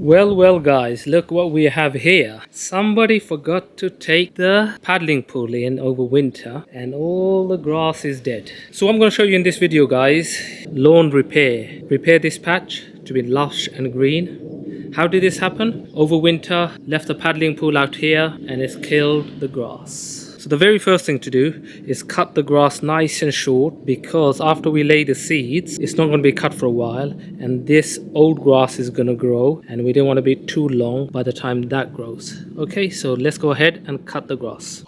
Well guys, look what we have here. Somebody forgot to take the paddling pool in over winter and all the grass is dead. So I'm going to show you in this video guys, lawn repair. Repair this patch to be lush and green. How did this happen? Over winter, left the paddling pool out here and it's killed the grass. So the very first thing to do is cut the grass nice and short, because after we lay the seeds, it's not going to be cut for a while and this old grass is going to grow and we don't want to be too long by the time that grows. Okay, so let's go ahead and cut the grass.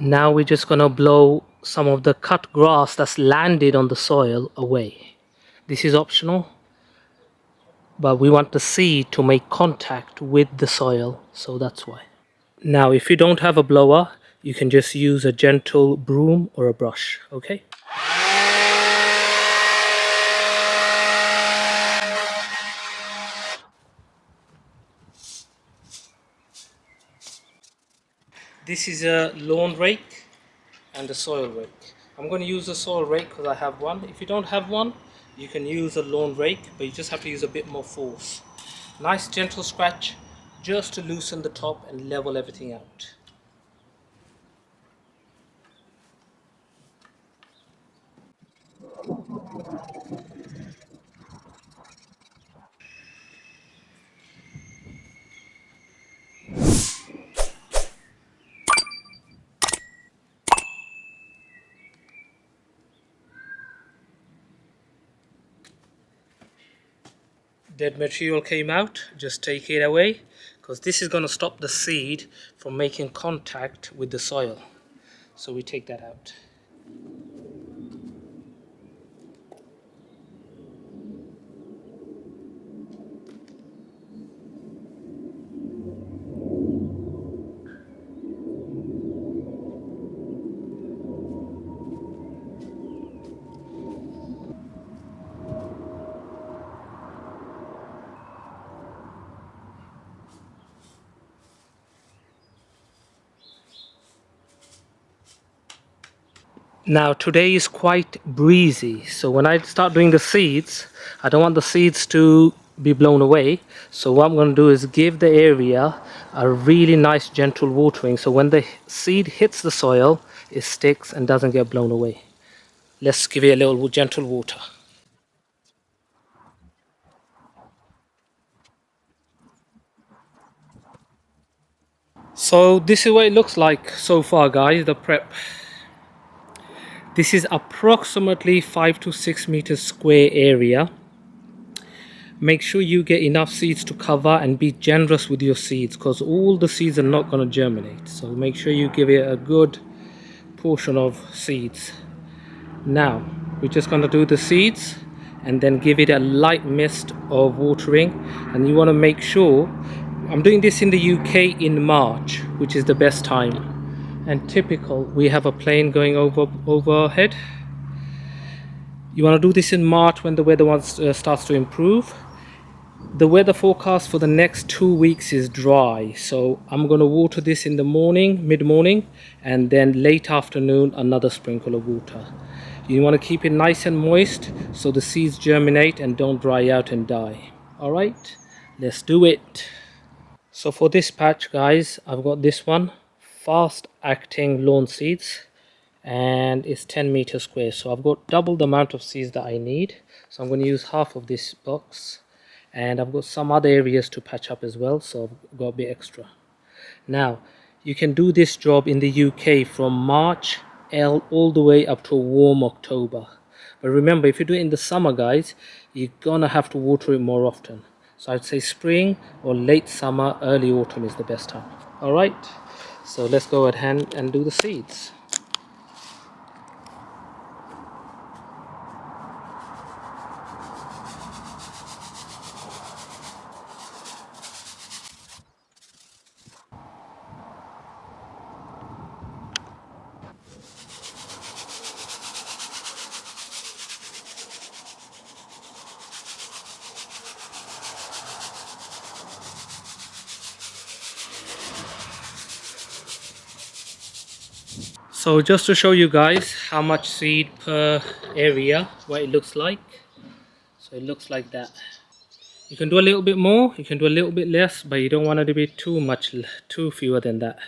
Now we're just gonna blow some of the cut grass that's landed on the soil away. This is optional, but we want the seed to make contact with the soil, so that's why. Now if you don't have a blower, you can just use a gentle broom or a brush, okay? This is a lawn rake and a soil rake. I'm going to use a soil rake because I have one. If you don't have one, you can use a lawn rake, but you just have to use a bit more force. Nice gentle scratch just to loosen the top and level everything out. Dead material came out, just take it away, because this is going to stop the seed from making contact with the soil. So we take that out. Now today is quite breezy, so when I start doing the seeds, I don't want the seeds to be blown away. So what I'm going to do is give the area a really nice gentle watering, so when the seed hits the soil, it sticks and doesn't get blown away. Let's give it a little gentle water. So this is what it looks like so far guys, the prep. This is approximately 5 to 6 meters square area. Make sure you get enough seeds to cover and be generous with your seeds, because all the seeds are not going to germinate. So make sure you give it a good portion of seeds. Now we're just going to do the seeds and then give it a light mist of watering. And you want to make sure, I'm doing this in the UK in March, which is the best time. And typical, we have a plane going overhead. You want to do this in March when the weather starts to improve. The weather forecast for the next 2 weeks is dry, so I'm going to water this in the morning, mid-morning, and then late afternoon another sprinkle of water. You want to keep it nice and moist so the seeds germinate and don't dry out and die. Alright, let's do it. So for this patch guys, I've got this one, fast acting lawn seeds, and it's 10 meters square, so I've got double the amount of seeds that I need. So I'm going to use half of this box, and I've got some other areas to patch up as well, so I've got a bit extra. Now you can do this job in the UK from March all the way up to a warm October, but remember, if you do it in the summer guys, you're gonna have to water it more often. So I'd say spring or late summer, early autumn is the best time. Alright, so let's go ahead and do the seeds. So just to show you guys how much seed per area, what it looks like. So it looks like that. You can do a little bit more, you can do a little bit less, but you don't want it to be too much, too fewer than that.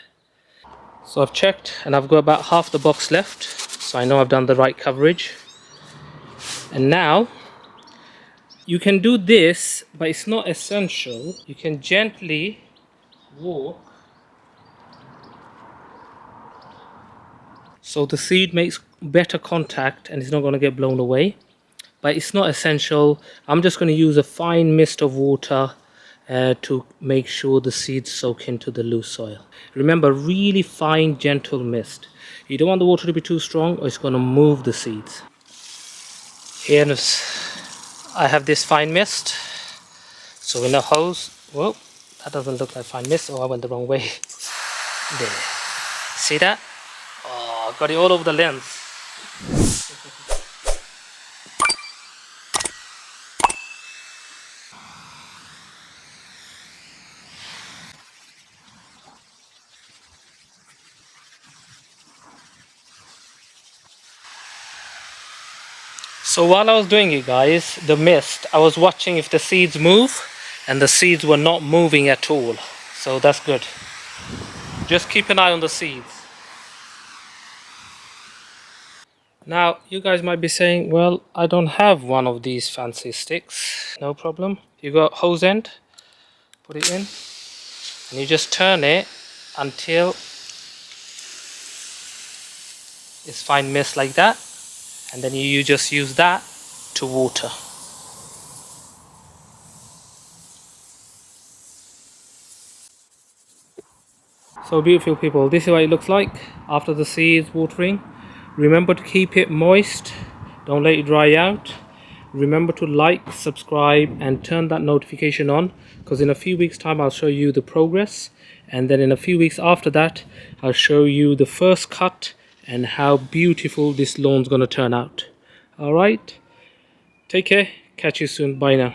So I've checked and I've got about half the box left, so I know I've done the right coverage. And now you can do this, but it's not essential. You can gently walk so the seed makes better contact and it's not going to get blown away. But it's not essential. I'm just going to use a fine mist of water to make sure the seeds soak into the loose soil. Remember, really fine, gentle mist. You don't want the water to be too strong or it's going to move the seeds. Here I have this fine mist. So in a hose, well, that doesn't look like fine mist. Oh, I went the wrong way. There. See that? Oh, got it all over the lens. So while I was doing it, guys, the mist, I was watching if the seeds move, and the seeds were not moving at all. So that's good. Just keep an eye on the seeds. Now, you guys might be saying, well, I don't have one of these fancy sticks. No problem. You got hose end, put it in, and you just turn it until it's fine mist like that. And then you just use that to water. So beautiful people, this is what it looks like after the seeds watering. Remember to keep it moist, don't let it dry out. Remember to like, subscribe and turn that notification on, because in a few weeks time I'll show you the progress, and then in a few weeks after that I'll show you the first cut and how beautiful this lawn's gonna turn out. Alright, take care, catch you soon, bye now.